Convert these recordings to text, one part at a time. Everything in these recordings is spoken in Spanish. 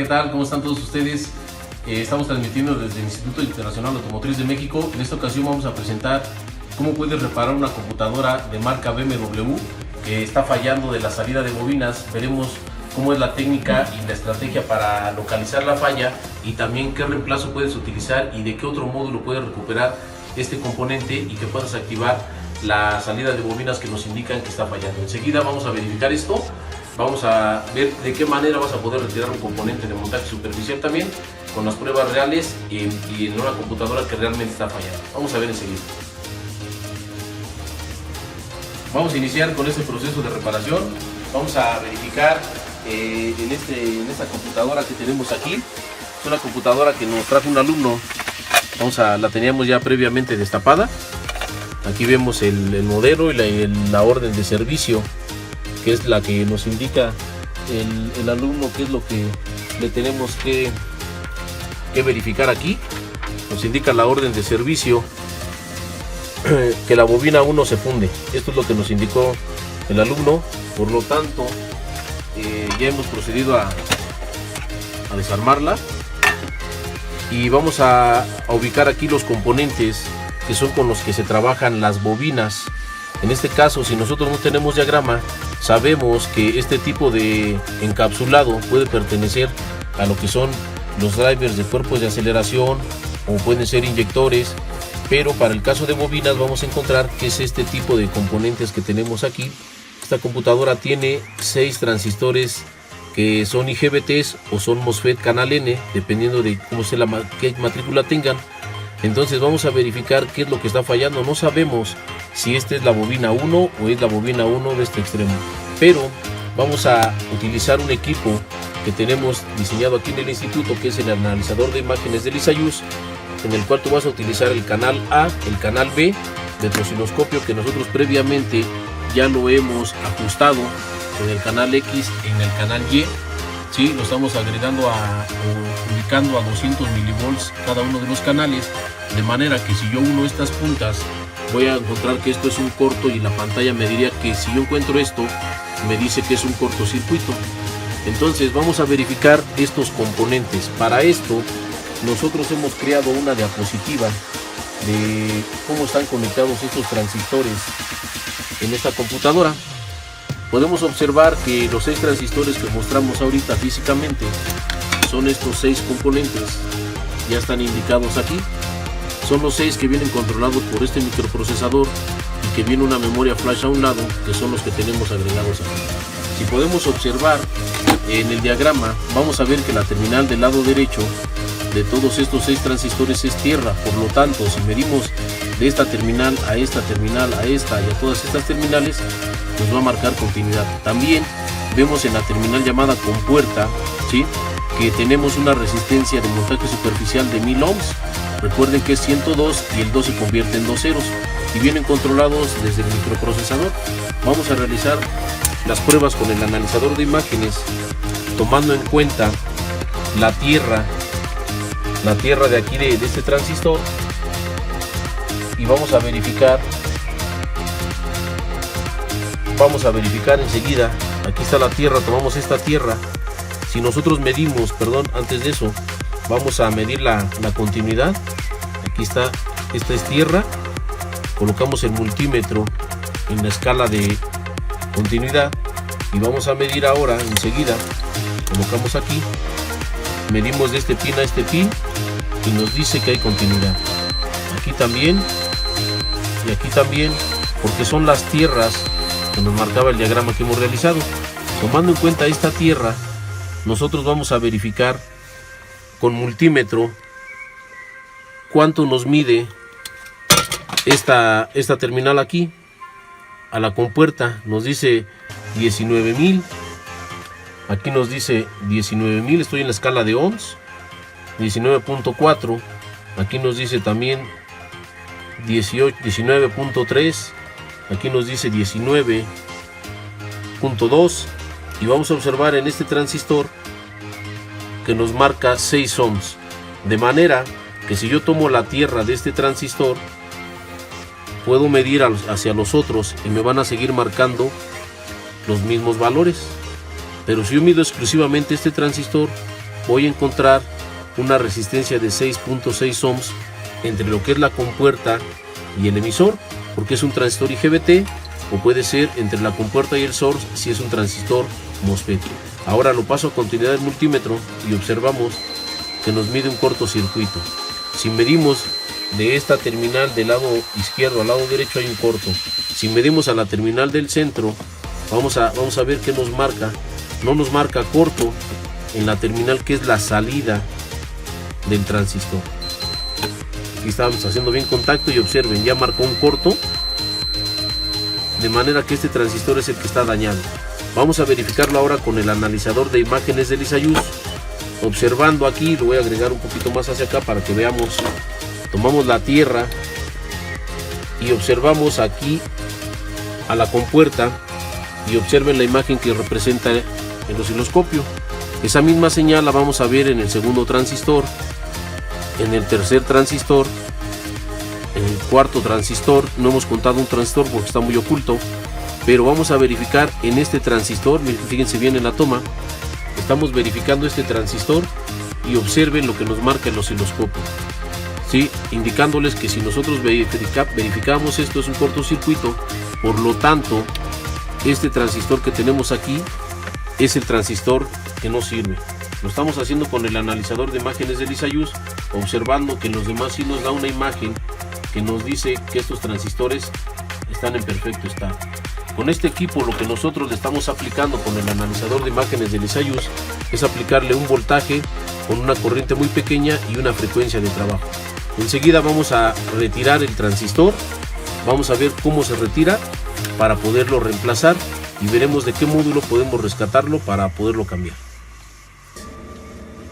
¿qué tal? ¿Cómo están todos ustedes? Estamos transmitiendo desde el Instituto Internacional Automotriz de México. En esta ocasión vamos a presentar cómo puedes reparar una computadora de marca BMW que está fallando de la salida de bobinas. Veremos cómo es la técnica y la estrategia para localizar la falla y también qué reemplazo puedes utilizar y de qué otro módulo puedes recuperar este componente y que puedas activar la salida de bobinas que nos indican que está fallando. Enseguida vamos a verificar esto. Vamos a ver de qué manera vas a poder retirar un componente de montaje superficial también con las pruebas reales y en una computadora que realmente está fallando. Vamos a ver enseguida. Vamos a iniciar con este proceso de reparación. Vamos a verificar en esta computadora que tenemos aquí. Es una computadora que nos trajo un alumno. La teníamos ya previamente destapada. Aquí vemos el modelo y la orden de servicio, que es la que nos indica el alumno qué es lo que le tenemos que verificar aquí. Nos indica la orden de servicio que la bobina 1 se funde. Esto es lo que nos indicó el alumno. Por lo tanto, ya hemos procedido a desarmarla y vamos a ubicar aquí los componentes que son con los que se trabajan las bobinas. En este caso, si nosotros no tenemos diagrama, sabemos que este tipo de encapsulado puede pertenecer a lo que son los drivers de cuerpos de aceleración o pueden ser inyectores, pero para el caso de bobinas vamos a encontrar que es este tipo de componentes que tenemos aquí. Esta computadora tiene 6 transistores que son IGBTs o son MOSFET canal N, dependiendo de qué matrícula tengan. Entonces vamos a verificar qué es lo que está fallando. No sabemos si esta es la bobina 1 o es la bobina 1 de este extremo, pero vamos a utilizar un equipo que tenemos diseñado aquí en el instituto, que es el analizador de imágenes del ISAIUS, en el cual tú vas a utilizar el canal A, el canal B del osciloscopio, que nosotros previamente ya lo hemos ajustado con el canal X en el canal Y. Sí, lo estamos agregando ubicando a 200 milivolts cada uno de los canales, de manera que si yo uno estas puntas voy a encontrar que esto es un corto y la pantalla me diría que si yo encuentro esto me dice que es un cortocircuito. Entonces vamos a verificar estos componentes. Para esto nosotros hemos creado una diapositiva de cómo están conectados estos transistores en esta computadora. Podemos observar que los 6 transistores que mostramos ahorita físicamente son estos 6 componentes, ya están indicados aquí. Son los 6 que vienen controlados por este microprocesador y que viene una memoria flash a un lado, que son los que tenemos agregados aquí. Si podemos observar en el diagrama, vamos a ver que la terminal del lado derecho de todos estos 6 transistores es tierra. Por lo tanto, si medimos de esta terminal, a esta y a todas estas terminales, nos va a marcar continuidad. También vemos en la terminal llamada compuerta, ¿sí?, que tenemos una resistencia de montaje superficial de 1000 ohms. Recuerden que es 102 y el 2 se convierte en 2 ceros y vienen controlados desde el microprocesador. Vamos a realizar las pruebas con el analizador de imágenes, tomando en cuenta la tierra de aquí de este transistor, y vamos a verificar enseguida. Aquí está la tierra, tomamos esta tierra. Si nosotros medimos, antes de eso vamos a medir la continuidad. Aquí está, esta es tierra. Colocamos el multímetro en la escala de continuidad y vamos a medir ahora enseguida. Colocamos aquí, medimos de este pin a este pin y nos dice que hay continuidad. Aquí también y aquí también, porque son las tierras que nos marcaba el diagrama que hemos realizado. Tomando en cuenta esta tierra, nosotros vamos a verificar con multímetro cuánto nos mide esta terminal aquí a la compuerta. Nos dice 19.000, aquí nos dice 19.000, estoy en la escala de ohms, 19.4, aquí nos dice también 19.3, aquí nos dice 19.2, y vamos a observar en este transistor que nos marca 6 ohms, de manera que si yo tomo la tierra de este transistor puedo medir hacia los otros y me van a seguir marcando los mismos valores. Pero si yo mido exclusivamente este transistor, voy a encontrar una resistencia de 6.6 ohms entre lo que es la compuerta y el emisor, porque es un transistor IGBT, o puede ser entre la compuerta y el source si es un transistor MOSFET. Ahora lo paso a continuidad del multímetro y observamos que nos mide un cortocircuito. Si medimos de esta terminal del lado izquierdo al lado derecho hay un corto. Si medimos a la terminal del centro, vamos a ver qué nos marca. No nos marca corto en la terminal que es la salida del transistor. Aquí estamos haciendo bien contacto y observen, ya marcó un corto, de manera que este transistor es el que está dañado. Vamos a verificarlo ahora con el analizador de imágenes del ISAIUS. Observando aquí, lo voy a agregar un poquito más hacia acá para que veamos. Tomamos la tierra y observamos aquí a la compuerta y observen la imagen que representa el osciloscopio. Esa misma señal la vamos a ver en el segundo transistor, en el tercer transistor, en el cuarto transistor. No hemos contado un transistor porque está muy oculto, pero vamos a verificar en este transistor. Fíjense bien en la toma, estamos verificando este transistor y observen lo que nos marca el osciloscopio, ¿sí? Indicándoles que si nosotros verificamos esto es un cortocircuito, por lo tanto este transistor que tenemos aquí es el transistor que no sirve. Lo estamos haciendo con el analizador de imágenes del ISAIUS, observando que los demás sí nos da una imagen que nos dice que estos transistores están en perfecto estado. Con este equipo lo que nosotros le estamos aplicando con el analizador de imágenes del ISAIUS es aplicarle un voltaje con una corriente muy pequeña y una frecuencia de trabajo. Enseguida vamos a retirar el transistor, vamos a ver cómo se retira para poderlo reemplazar y veremos de qué módulo podemos rescatarlo para poderlo cambiar.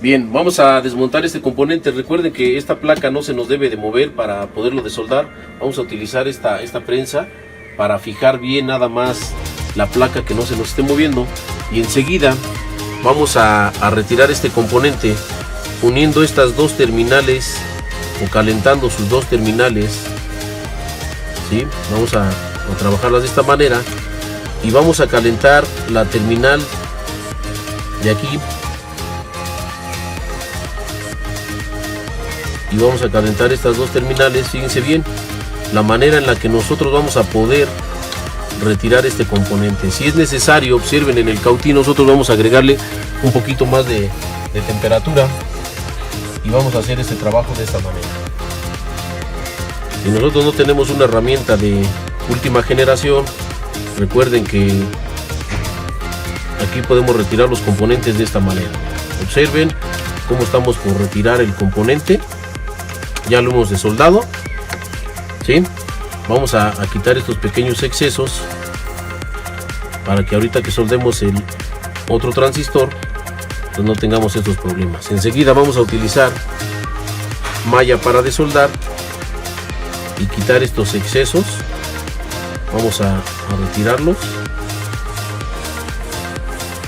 Bien, vamos a desmontar este componente. Recuerden que esta placa no se nos debe de mover para poderlo desoldar. Vamos a utilizar esta prensa para fijar bien nada más la placa, que no se nos esté moviendo, y enseguida vamos a retirar este componente uniendo estas dos terminales o calentando sus dos terminales, ¿sí? Vamos a trabajarlas de esta manera y vamos a calentar la terminal de aquí y vamos a calentar estas dos terminales. Fíjense bien la manera en la que nosotros vamos a poder retirar este componente. Si es necesario, observen en el cautín, nosotros vamos a agregarle un poquito más de temperatura y vamos a hacer este trabajo de esta manera. Si nosotros no tenemos una herramienta de última generación, recuerden que aquí podemos retirar los componentes de esta manera. Observen cómo estamos por retirar el componente. Ya lo hemos desoldado, ¿sí? Vamos a quitar estos pequeños excesos para que ahorita que soldemos el otro transistor pues no tengamos estos problemas. Enseguida vamos a utilizar malla para desoldar y quitar estos excesos. Vamos a retirarlos.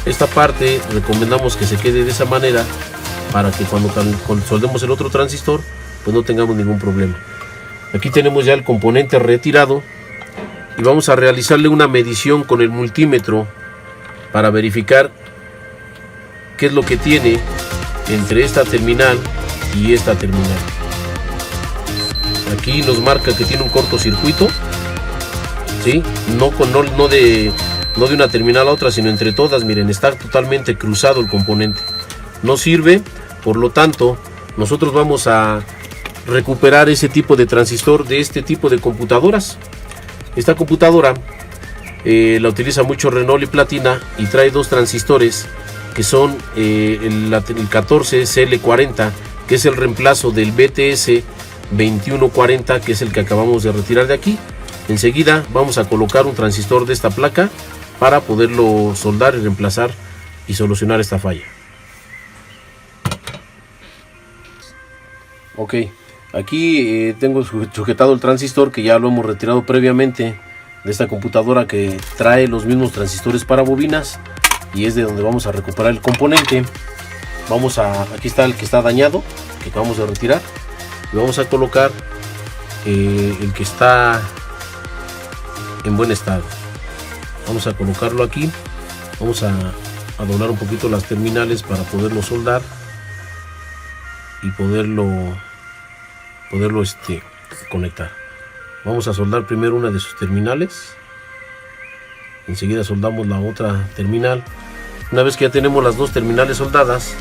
Esta parte recomendamos que se quede de esa manera para que cuando soldemos el otro transistor pues no tengamos ningún problema. Aquí tenemos ya el componente retirado y vamos a realizarle una medición con el multímetro para verificar qué es lo que tiene entre esta terminal y esta terminal. Aquí nos marca que tiene un cortocircuito, ¿sí? No de una terminal a otra, sino entre todas. Miren, está totalmente cruzado el componente, no sirve. Por lo tanto, nosotros vamos a recuperar ese tipo de transistor de este tipo de computadoras. Esta computadora la utiliza mucho Renault y Platina y trae dos transistores que son el 14CL40, que es el reemplazo del BTS 2140, que es el que acabamos de retirar de aquí. Enseguida vamos a colocar un transistor de esta placa para poderlo soldar y reemplazar y solucionar esta falla. Ok, aquí tengo sujetado el transistor que ya lo hemos retirado previamente de esta computadora que trae los mismos transistores para bobinas y es de donde vamos a recuperar el componente. Aquí está el que está dañado, que acabamos de retirar, y vamos a colocar el que está en buen estado. Vamos a colocarlo aquí. Vamos a doblar un poquito las terminales para poderlo soldar y poderlo conectar. Vamos a soldar primero una de sus terminales, enseguida soldamos la otra terminal. Una vez que ya tenemos las dos terminales soldadas,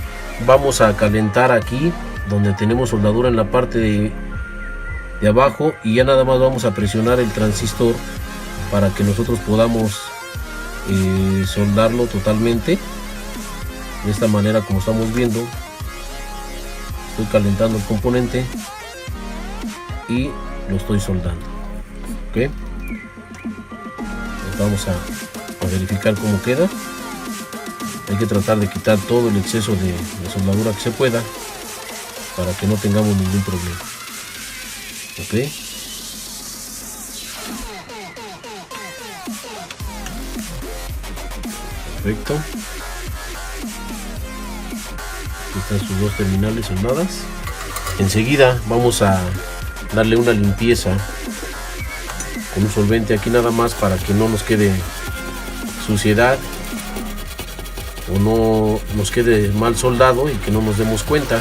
vamos a calentar aquí donde tenemos soldadura en la parte de abajo, y ya nada más vamos a presionar el transistor para que nosotros podamos soldarlo totalmente. De esta manera, como estamos viendo, estoy calentando el componente y lo estoy soldando. ¿Ok? Vamos a verificar cómo queda. Hay que tratar de quitar todo el exceso de soldadura que se pueda para que no tengamos ningún problema. ¿Ok? Perfecto. Aquí están sus dos terminales soldadas. Enseguida vamos a darle una limpieza con un solvente aquí, nada más para que no nos quede suciedad o no nos quede mal soldado y que no nos demos cuenta.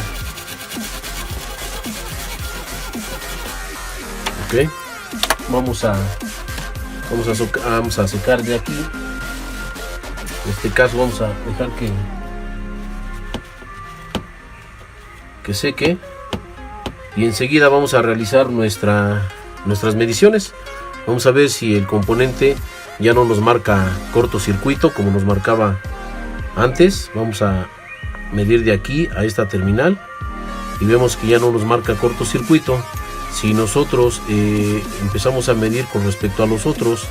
Ok, vamos a secar de aquí. En este caso vamos a dejar que seque, y enseguida vamos a realizar nuestras mediciones. Vamos a ver si el componente ya no nos marca cortocircuito como nos marcaba antes. Vamos a medir de aquí a esta terminal y vemos que ya no nos marca cortocircuito. Si nosotros empezamos a medir con respecto a los otros,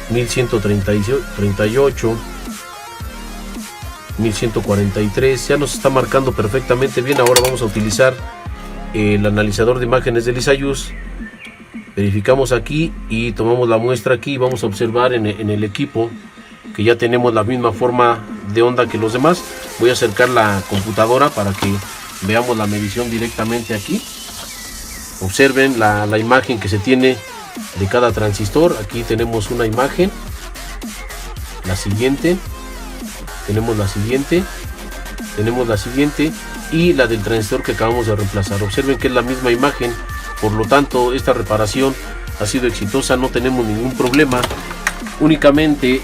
1138, 1143, ya nos está marcando perfectamente bien. Ahora vamos a utilizar el analizador de imágenes de Lisayus. Verificamos aquí y tomamos la muestra aquí, y vamos a observar en el equipo que ya tenemos la misma forma de onda que los demás. Voy a acercar la computadora para que veamos la medición directamente aquí. Observen la imagen que se tiene de cada transistor. Aquí tenemos una imagen, la siguiente, tenemos la siguiente y la del transistor que acabamos de reemplazar. Observen que es la misma imagen. Por lo tanto, esta reparación ha sido exitosa, no tenemos ningún problema. Únicamente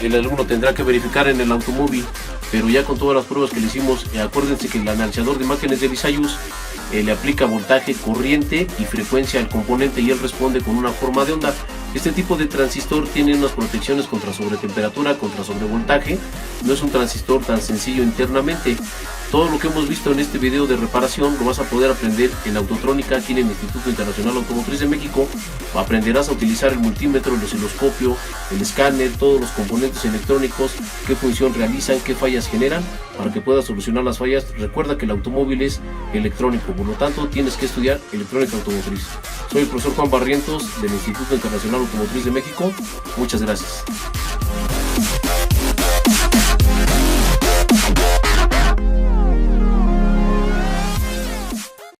el alumno tendrá que verificar en el automóvil, pero ya con todas las pruebas que le hicimos, acuérdense que el analizador de imágenes de Lisayus le aplica voltaje, corriente y frecuencia al componente y él responde con una forma de onda. Este tipo de transistor tiene unas protecciones contra sobretemperatura, contra sobrevoltaje. No es un transistor tan sencillo internamente. Todo lo que hemos visto en este video de reparación lo vas a poder aprender en Autotrónica, aquí en el Instituto Internacional Automotriz de México. Aprenderás a utilizar el multímetro, el osciloscopio, el escáner, todos los componentes electrónicos, qué función realizan, qué fallas generan, para que puedas solucionar las fallas. Recuerda que el automóvil es electrónico, por lo tanto tienes que estudiar electrónica automotriz. Soy el profesor Juan Barrientos del Instituto Internacional Automotriz de México. Muchas gracias.